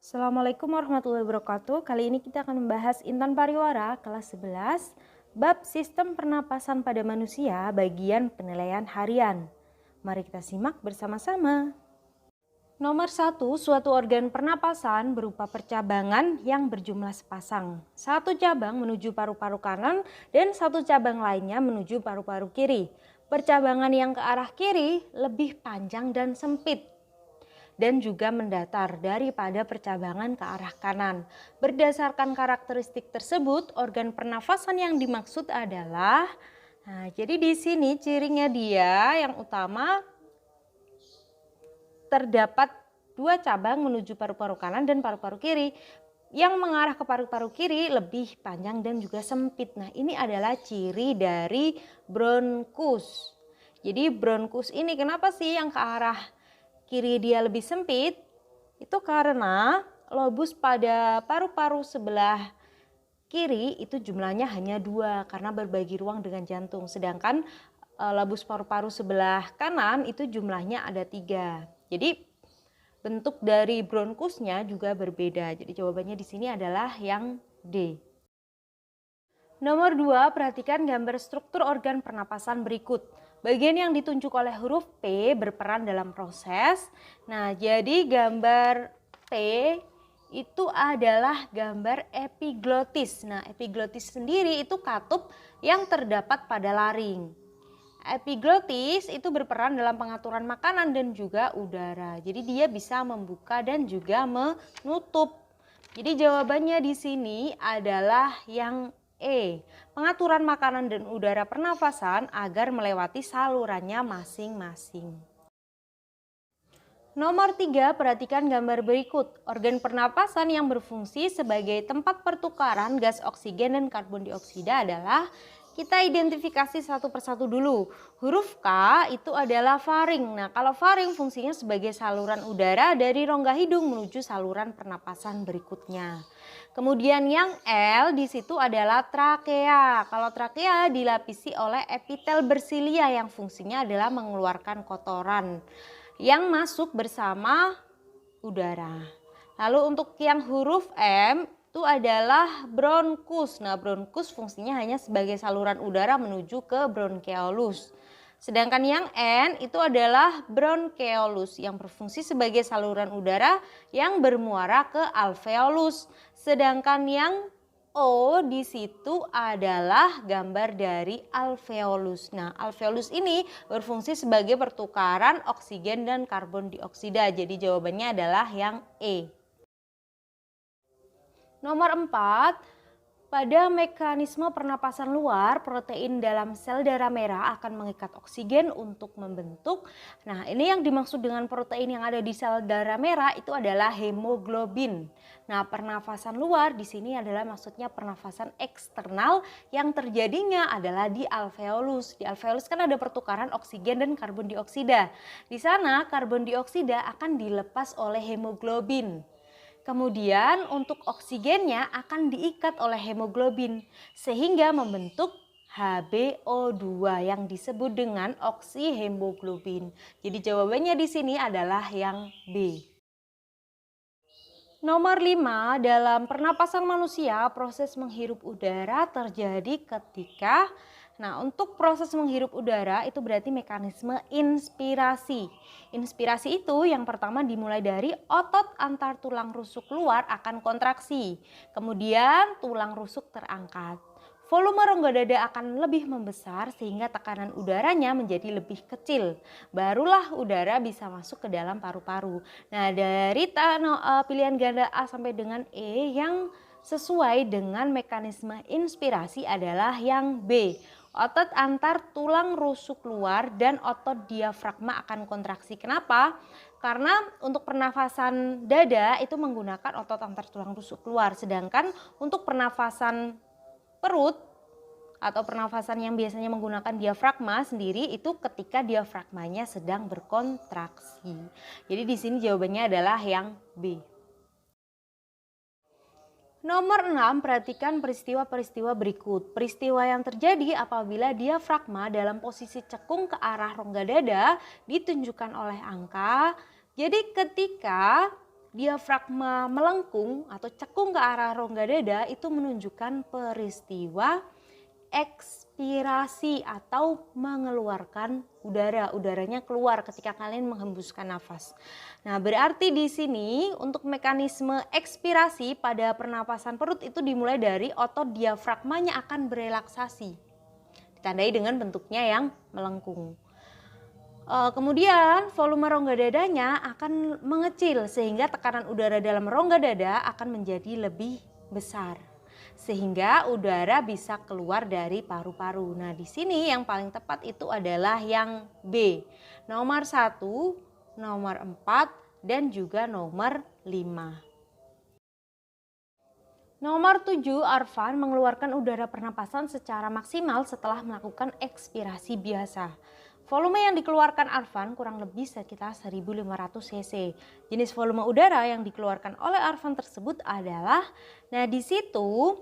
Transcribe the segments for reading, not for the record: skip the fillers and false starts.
Assalamualaikum warahmatullahi wabarakatuh. Kali ini kita akan membahas Intan Pariwara kelas 11 bab Sistem Pernapasan pada Manusia bagian penilaian harian. Mari kita simak bersama-sama. Nomor 1, suatu organ pernapasan berupa percabangan yang berjumlah sepasang. Satu cabang menuju paru-paru kanan dan satu cabang lainnya menuju paru-paru kiri. Percabangan yang ke arah kiri lebih panjang dan sempit dan juga mendatar daripada percabangan ke arah kanan. Berdasarkan karakteristik tersebut, organ pernafasan yang dimaksud adalah, jadi di sini cirinya dia yang utama terdapat dua cabang menuju paru-paru kanan dan paru-paru kiri. Yang mengarah ke paru-paru kiri lebih panjang dan juga sempit. Nah, ini adalah ciri dari bronkus. Jadi bronkus ini kenapa sih yang ke arah kiri dia lebih sempit? Itu karena lobus pada paru-paru sebelah kiri itu jumlahnya hanya 2 karena berbagi ruang dengan jantung. Sedangkan lobus paru-paru sebelah kanan itu jumlahnya ada 3. Jadi bentuk dari bronkusnya juga berbeda. Jadi jawabannya di sini adalah yang D. Nomor 2, perhatikan gambar struktur organ pernapasan berikut. Bagian yang ditunjuk oleh huruf P berperan dalam proses. Nah, jadi gambar P itu adalah gambar epiglotis. Nah, epiglotis sendiri itu katup yang terdapat pada laring. Epiglotis itu berperan dalam pengaturan makanan dan juga udara. Jadi dia bisa membuka dan juga menutup. Jadi jawabannya di sini adalah yang E. Pengaturan makanan dan udara pernafasan agar melewati salurannya masing-masing. Nomor 3, perhatikan gambar berikut. Organ pernapasan yang berfungsi sebagai tempat pertukaran gas oksigen dan karbon dioksida adalah, kita identifikasi satu persatu dulu. Huruf K itu adalah faring. Nah, kalau faring fungsinya sebagai saluran udara dari rongga hidung menuju saluran pernapasan berikutnya. Kemudian yang L di situ adalah trakea. Kalau trakea dilapisi oleh epitel bersilia yang fungsinya adalah mengeluarkan kotoran yang masuk bersama udara. Lalu untuk yang huruf M itu adalah bronkus. Nah, bronkus fungsinya hanya sebagai saluran udara menuju ke bronkeolus. Sedangkan yang N itu adalah bronkeolus yang berfungsi sebagai saluran udara yang bermuara ke alveolus. Sedangkan yang O di situ adalah gambar dari alveolus. Nah, alveolus ini berfungsi sebagai pertukaran oksigen dan karbon dioksida. Jadi jawabannya adalah yang E. Nomor 4, pada mekanisme pernapasan luar, protein dalam sel darah merah akan mengikat oksigen untuk membentuk. Nah, ini yang dimaksud dengan protein yang ada di sel darah merah itu adalah hemoglobin. Nah, pernafasan luar di sini adalah maksudnya pernafasan eksternal yang terjadinya adalah di alveolus. Di alveolus kan ada pertukaran oksigen dan karbon dioksida. Di sana karbon dioksida akan dilepas oleh hemoglobin. Kemudian untuk oksigennya akan diikat oleh hemoglobin sehingga membentuk HbO2 yang disebut dengan oksihemoglobin. Jadi jawabannya di sini adalah yang B. Nomor 5, dalam pernapasan manusia proses menghirup udara terjadi ketika, untuk proses menghirup udara itu berarti mekanisme inspirasi. Inspirasi itu yang pertama dimulai dari otot antar tulang rusuk luar akan kontraksi. Kemudian tulang rusuk terangkat. Volume rongga dada akan lebih membesar sehingga tekanan udaranya menjadi lebih kecil. Barulah udara bisa masuk ke dalam paru-paru. Nah, dari pilihan ganda A sampai dengan E yang sesuai dengan mekanisme inspirasi adalah yang B. Otot antar tulang rusuk luar dan otot diafragma akan kontraksi. Kenapa? Karena untuk pernafasan dada itu menggunakan otot antar tulang rusuk luar. Sedangkan untuk pernafasan perut atau pernafasan yang biasanya menggunakan diafragma sendiri itu ketika diafragmanya sedang berkontraksi. Jadi di sini jawabannya adalah yang B. Nomor 6, perhatikan peristiwa-peristiwa berikut. Peristiwa yang terjadi apabila diafragma dalam posisi cekung ke arah rongga dada ditunjukkan oleh angka. Jadi ketika diafragma melengkung atau cekung ke arah rongga dada itu menunjukkan peristiwa ekspirasi atau mengeluarkan udara. Udaranya keluar ketika kalian menghembuskan nafas. Nah, berarti di sini untuk mekanisme ekspirasi pada pernapasan perut itu dimulai dari otot diafragmanya akan berelaksasi. Ditandai dengan bentuknya yang melengkung. Kemudian volume rongga dadanya akan mengecil sehingga tekanan udara dalam rongga dada akan menjadi lebih besar. Sehingga udara bisa keluar dari paru-paru. Nah, di sini yang paling tepat itu adalah yang B. Nomor 1, nomor 4, dan juga nomor 5. Nomor 7, Arfan mengeluarkan udara pernapasan secara maksimal setelah melakukan ekspirasi biasa. Volume yang dikeluarkan Arfan kurang lebih sekitar 1500 cc. Jenis volume udara yang dikeluarkan oleh Arfan tersebut adalah, nah di situ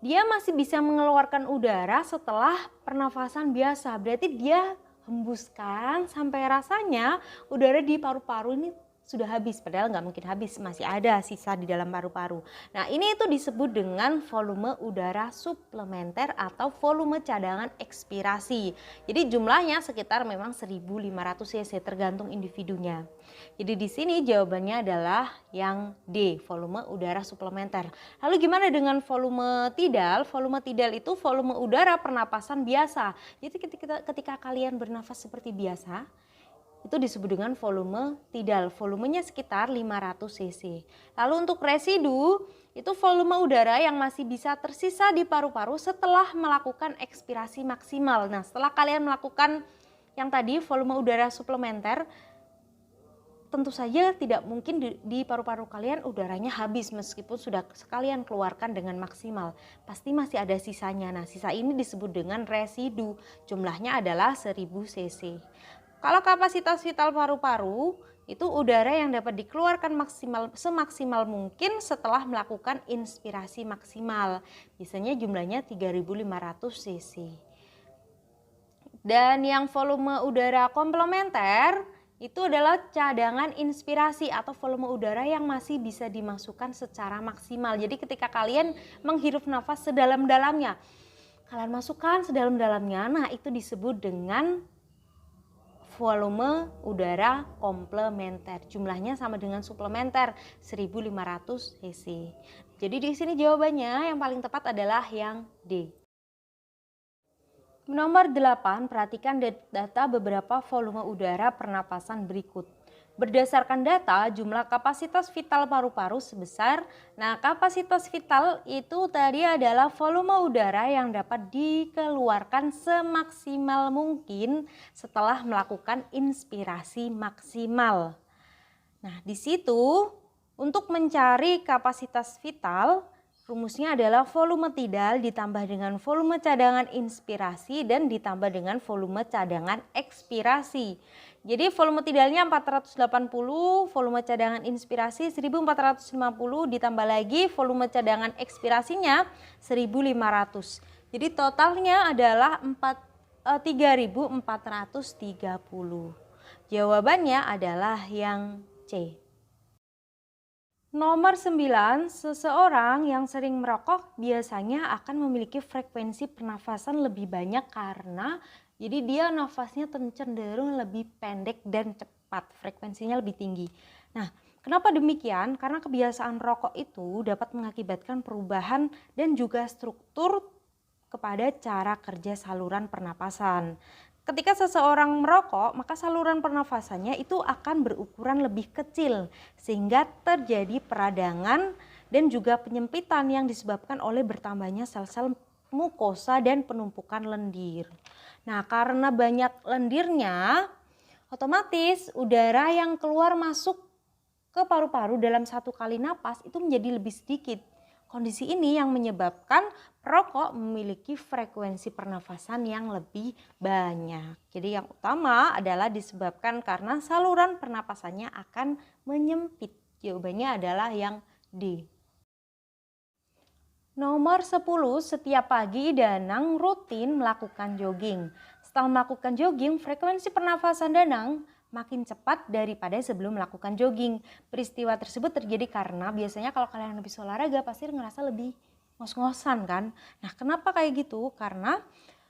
dia masih bisa mengeluarkan udara setelah pernafasan biasa. Berarti dia hembuskan sampai rasanya udara di paru-paru ini sudah habis, padahal nggak mungkin habis, masih ada sisa di dalam paru-paru. Nah, ini itu disebut dengan volume udara suplementer atau volume cadangan ekspirasi. Jadi jumlahnya sekitar memang 1500 cc tergantung individunya. Jadi di sini jawabannya adalah yang D, volume udara suplementer. Lalu gimana dengan volume tidal? Volume tidal itu volume udara pernapasan biasa. Jadi ketika kalian bernafas seperti biasa, itu disebut dengan volume tidal. Volumenya sekitar 500 cc. Lalu untuk residu, itu volume udara yang masih bisa tersisa di paru-paru setelah melakukan ekspirasi maksimal. Nah, setelah kalian melakukan yang tadi volume udara suplementer, tentu saja tidak mungkin di paru-paru kalian udaranya habis meskipun sudah sekalian keluarkan dengan maksimal. Pasti masih ada sisanya. Nah, sisa ini disebut dengan residu. Jumlahnya adalah 1000 cc. Kalau kapasitas vital paru-paru itu udara yang dapat dikeluarkan semaksimal mungkin setelah melakukan inspirasi maksimal. Biasanya jumlahnya 3500 cc. Dan yang volume udara komplementer itu adalah cadangan inspirasi atau volume udara yang masih bisa dimasukkan secara maksimal. Jadi ketika kalian menghirup nafas sedalam-dalamnya, kalian masukkan sedalam-dalamnya, nah itu disebut dengan volume udara komplementer. Jumlahnya sama dengan suplementer 1500 cc. Jadi di sini jawabannya yang paling tepat adalah yang D. Nomor 8, perhatikan data beberapa volume udara pernapasan berikut. Berdasarkan data, jumlah kapasitas vital paru-paru sebesar, nah kapasitas vital itu tadi adalah volume udara yang dapat dikeluarkan semaksimal mungkin setelah melakukan inspirasi maksimal. Nah, di situ untuk mencari kapasitas vital, rumusnya adalah volume tidal ditambah dengan volume cadangan inspirasi dan ditambah dengan volume cadangan ekspirasi. Jadi volume tidalnya 480, volume cadangan inspirasi 1450, ditambah lagi volume cadangan ekspirasinya 1500. Jadi totalnya adalah 3430. Jawabannya adalah yang C. Nomor 9, seseorang yang sering merokok biasanya akan memiliki frekuensi pernafasan lebih banyak karena jadi dia nafasnya cenderung lebih pendek dan cepat, frekuensinya lebih tinggi. Nah, kenapa demikian? Karena kebiasaan rokok itu dapat mengakibatkan perubahan dan juga struktur kepada cara kerja saluran pernapasan. Ketika seseorang merokok, maka saluran pernafasannya itu akan berukuran lebih kecil sehingga terjadi peradangan dan juga penyempitan yang disebabkan oleh bertambahnya sel-sel mukosa dan penumpukan lendir. Nah, karena banyak lendirnya, otomatis udara yang keluar masuk ke paru-paru dalam satu kali napas itu menjadi lebih sedikit. Kondisi ini yang menyebabkan perokok memiliki frekuensi pernafasan yang lebih banyak. Jadi yang utama adalah disebabkan karena saluran pernapasannya akan menyempit. Jawabannya adalah yang D. Nomor 10, setiap pagi Danang rutin melakukan jogging. Setelah melakukan jogging, frekuensi pernafasan Danang makin cepat daripada sebelum melakukan jogging. Peristiwa tersebut terjadi karena biasanya kalau kalian habis olahraga pasti ngerasa lebih ngos-ngosan kan. Nah, kenapa kayak gitu? Karena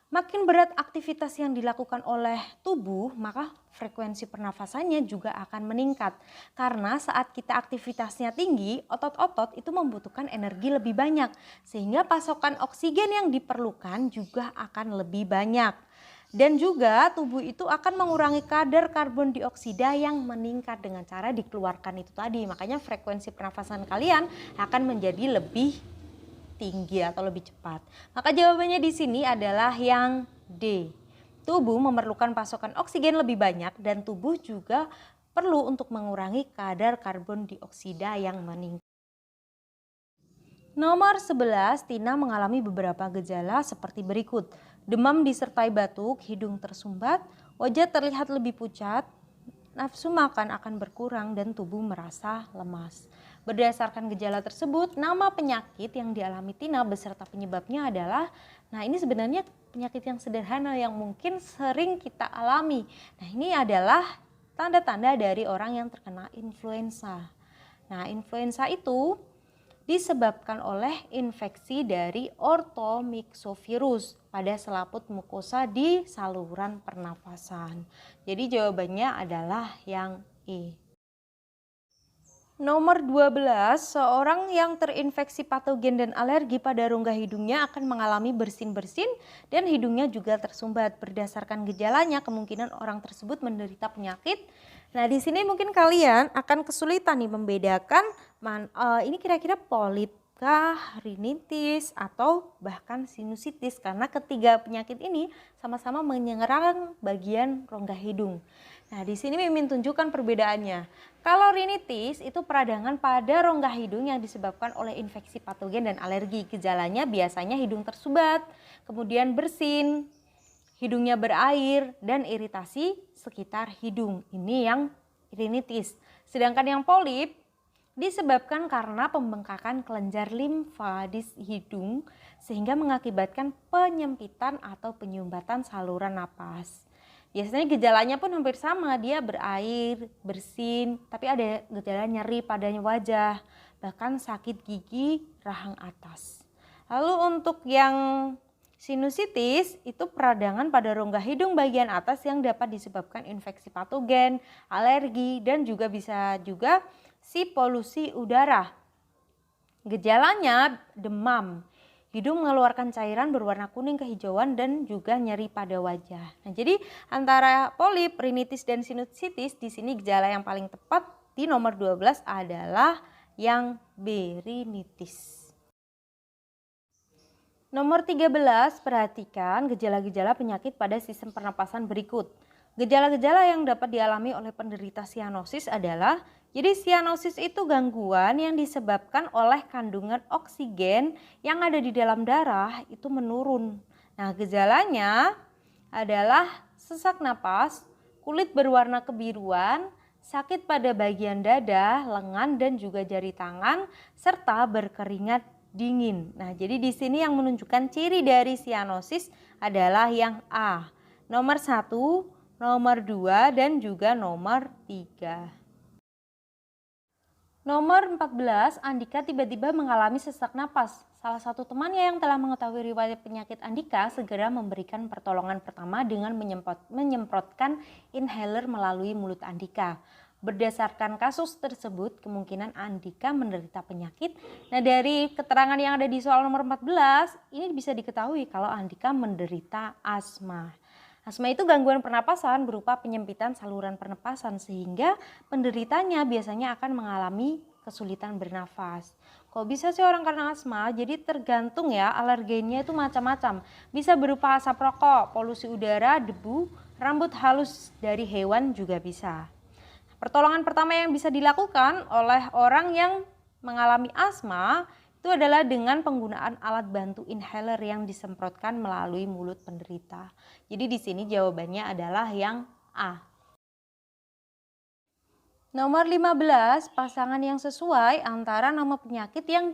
makin berat aktivitas yang dilakukan oleh tubuh, maka frekuensi pernafasannya juga akan meningkat. Karena saat kita aktivitasnya tinggi, otot-otot itu membutuhkan energi lebih banyak. Sehingga pasokan oksigen yang diperlukan juga akan lebih banyak. Dan juga tubuh itu akan mengurangi kadar karbon dioksida yang meningkat dengan cara dikeluarkan itu tadi. Makanya frekuensi pernafasan kalian akan menjadi lebih tinggi atau lebih cepat. Maka jawabannya di sini adalah yang D. Tubuh memerlukan pasokan oksigen lebih banyak dan tubuh juga perlu untuk mengurangi kadar karbon dioksida yang meningkat. Nomor 11, Tina mengalami beberapa gejala seperti berikut. Demam disertai batuk, hidung tersumbat, wajah terlihat lebih pucat, nafsu makan akan berkurang dan tubuh merasa lemas. Berdasarkan gejala tersebut, nama penyakit yang dialami Tina beserta penyebabnya adalah, nah ini sebenarnya penyakit yang sederhana yang mungkin sering kita alami. Nah ini adalah tanda-tanda dari orang yang terkena influenza. Nah influenza itu disebabkan oleh infeksi dari orthomyxovirus pada selaput mukosa di saluran pernafasan. Jadi jawabannya adalah yang E. Nomor 12, seorang yang terinfeksi patogen dan alergi pada rongga hidungnya akan mengalami bersin-bersin dan hidungnya juga tersumbat. Berdasarkan gejalanya, kemungkinan orang tersebut menderita penyakit. Nah, di sini mungkin kalian akan kesulitan nih membedakan ini kira-kira polip kah, rinitis atau bahkan sinusitis karena ketiga penyakit ini sama-sama menyerang bagian rongga hidung. Nah, di sini Mimin tunjukkan perbedaannya. Kalau rinitis itu peradangan pada rongga hidung yang disebabkan oleh infeksi patogen dan alergi. Gejalanya biasanya hidung tersumbat, kemudian bersin, hidungnya berair, dan iritasi sekitar hidung. Ini yang rinitis. Sedangkan yang polip disebabkan karena pembengkakan kelenjar limfa di hidung sehingga mengakibatkan penyempitan atau penyumbatan saluran napas. Biasanya gejalanya pun hampir sama, dia berair, bersin, tapi ada gejala nyeri pada wajah, bahkan sakit gigi rahang atas. Lalu untuk yang sinusitis itu peradangan pada rongga hidung bagian atas yang dapat disebabkan infeksi patogen, alergi, dan juga bisa juga polusi udara. Gejalanya demam. Hidung mengeluarkan cairan berwarna kuning kehijauan dan juga nyeri pada wajah. Nah, jadi antara polip, rinitis, dan sinusitis di sini gejala yang paling tepat di nomor 12 adalah yang B, rinitis. Nomor 13, perhatikan gejala-gejala penyakit pada sistem pernapasan berikut. Gejala-gejala yang dapat dialami oleh penderita sianosis adalah, jadi sianosis itu gangguan yang disebabkan oleh kandungan oksigen yang ada di dalam darah itu menurun. Nah, gejalanya adalah sesak napas, kulit berwarna kebiruan, sakit pada bagian dada, lengan dan juga jari tangan, serta berkeringat dingin. Nah, jadi di sini yang menunjukkan ciri dari sianosis adalah yang A. Nomor 1, nomor 2, dan juga nomor 3. Nomor 14, Andika tiba-tiba mengalami sesak napas. Salah satu temannya yang telah mengetahui riwayat penyakit Andika segera memberikan pertolongan pertama dengan menyemprotkan inhaler melalui mulut Andika. Berdasarkan kasus tersebut, kemungkinan Andika menderita penyakit. Nah, dari keterangan yang ada di soal nomor 14, ini bisa diketahui kalau Andika menderita asma. Asma itu gangguan pernapasan berupa penyempitan saluran pernapasan sehingga penderitanya biasanya akan mengalami kesulitan bernafas. Kok bisa sih orang kena asma? Jadi tergantung ya, alergennya itu macam-macam. Bisa berupa asap rokok, polusi udara, debu, rambut halus dari hewan juga bisa. Pertolongan pertama yang bisa dilakukan oleh orang yang mengalami asma itu adalah dengan penggunaan alat bantu inhaler yang disemprotkan melalui mulut penderita. Jadi di sini jawabannya adalah yang A. Nomor 15, pasangan yang sesuai antara nama penyakit yang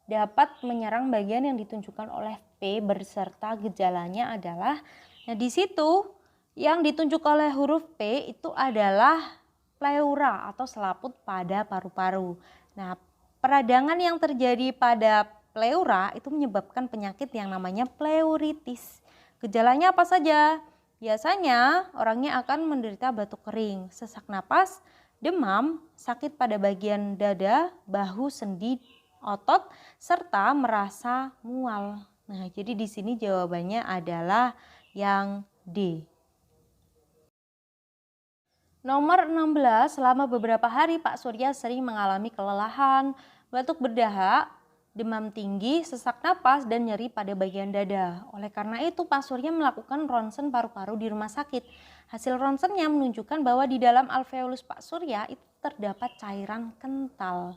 dapat menyerang bagian yang ditunjukkan oleh P beserta gejalanya adalah, nah di situ Yang ditunjuk oleh huruf P itu adalah pleura atau selaput pada paru-paru. Nah, peradangan yang terjadi pada pleura itu menyebabkan penyakit yang namanya pleuritis. Gejalanya apa saja? Biasanya orangnya akan menderita batuk kering, sesak napas, demam, sakit pada bagian dada, bahu, sendi, otot, serta merasa mual. Nah, jadi di sini jawabannya adalah yang D. Nomor 16, selama beberapa hari Pak Surya sering mengalami kelelahan, batuk berdahak, demam tinggi, sesak napas, dan nyeri pada bagian dada. Oleh karena itu Pak Surya melakukan ronsen paru-paru di rumah sakit. Hasil ronsennya menunjukkan bahwa di dalam alveolus Pak Surya itu terdapat cairan kental.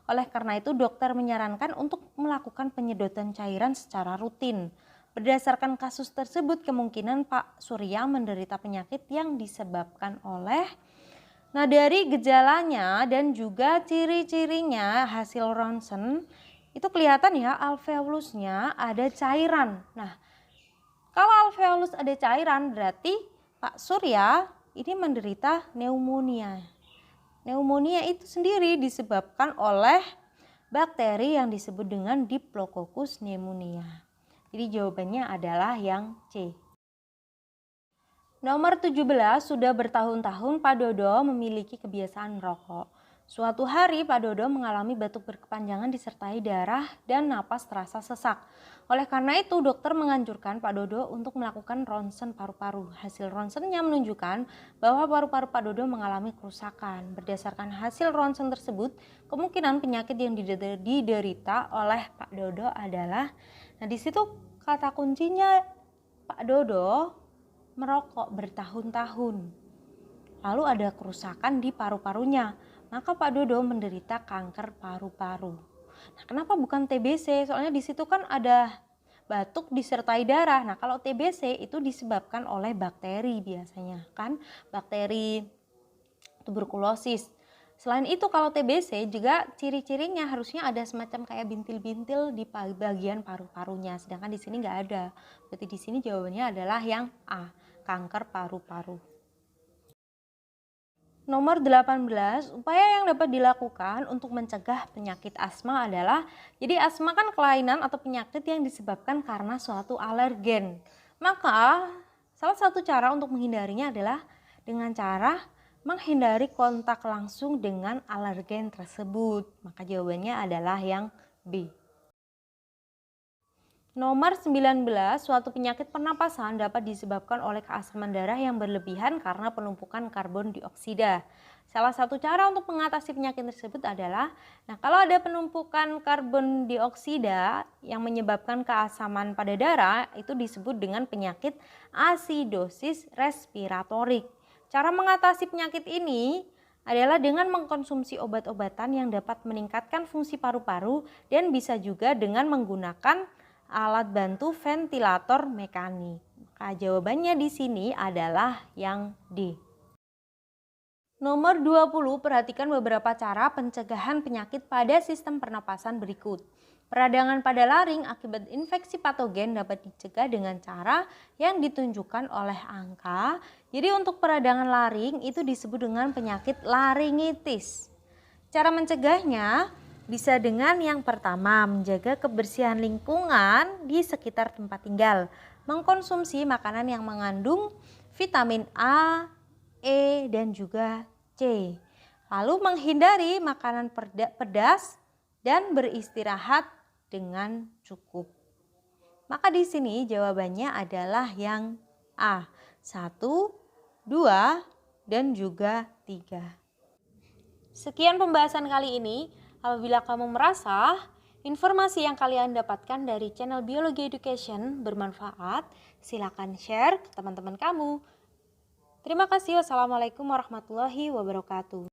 Oleh karena itu dokter menyarankan untuk melakukan penyedotan cairan secara rutin. Berdasarkan kasus tersebut, kemungkinan Pak Surya menderita penyakit yang disebabkan oleh, nah dari gejalanya dan juga ciri-cirinya hasil ronsen, itu kelihatan ya alveolusnya ada cairan. Nah, kalau alveolus ada cairan berarti Pak Surya ini menderita pneumonia. Pneumonia itu sendiri disebabkan oleh bakteri yang disebut dengan Diplococcus pneumonia. Jadi jawabannya adalah yang C. Nomor 17, sudah bertahun-tahun Pak Dodo memiliki kebiasaan merokok. Suatu hari Pak Dodo mengalami batuk berkepanjangan disertai darah dan napas terasa sesak. Oleh karena itu dokter menganjurkan Pak Dodo untuk melakukan ronsen paru-paru. Hasil ronsennya menunjukkan bahwa paru-paru Pak Dodo mengalami kerusakan. Berdasarkan hasil ronsen tersebut, kemungkinan penyakit yang diderita oleh Pak Dodo adalah, nah di situ kata kuncinya Pak Dodo merokok bertahun-tahun. Lalu ada kerusakan di paru-parunya, maka Pak Dodo menderita kanker paru-paru. Nah, kenapa bukan TBC? Soalnya di situ kan ada batuk disertai darah. Nah, kalau TBC itu disebabkan oleh bakteri biasanya, kan? Bakteri tuberkulosis. Selain itu kalau TBC juga ciri-cirinya harusnya ada semacam kayak bintil-bintil di bagian paru-parunya, sedangkan di sini nggak ada. Berarti di sini jawabannya adalah yang A, kanker paru-paru. Nomor 18, upaya yang dapat dilakukan untuk mencegah penyakit asma adalah, jadi asma kan kelainan atau penyakit yang disebabkan karena suatu alergen. Maka salah satu cara untuk menghindarinya adalah dengan cara menghindari kontak langsung dengan alergen tersebut. Maka jawabannya adalah yang B. Nomor 19, suatu penyakit pernapasan dapat disebabkan oleh keasaman darah yang berlebihan karena penumpukan karbon dioksida. Salah satu cara untuk mengatasi penyakit tersebut adalah, nah kalau ada penumpukan karbon dioksida yang menyebabkan keasaman pada darah, itu disebut dengan penyakit asidosis respiratorik. Cara mengatasi penyakit ini adalah dengan mengkonsumsi obat-obatan yang dapat meningkatkan fungsi paru-paru dan bisa juga dengan menggunakan alat bantu ventilator mekanik. Maka jawabannya di sini adalah yang D. Nomor 20, perhatikan beberapa cara pencegahan penyakit pada sistem pernapasan berikut. Peradangan pada laring akibat infeksi patogen dapat dicegah dengan cara yang ditunjukkan oleh angka. Jadi untuk peradangan laring itu disebut dengan penyakit laringitis. Cara mencegahnya bisa dengan yang pertama, menjaga kebersihan lingkungan di sekitar tempat tinggal. Mengkonsumsi makanan yang mengandung vitamin A, E, dan juga C. Lalu menghindari makanan pedas dan beristirahat dengan cukup. Maka di sini jawabannya adalah yang A, 1, 2, dan juga 3. Sekian pembahasan kali ini. Apabila kamu merasa informasi yang kalian dapatkan dari channel Biologi Education bermanfaat, silakan share ke teman-teman kamu. Terima kasih. Wassalamualaikum warahmatullahi wabarakatuh.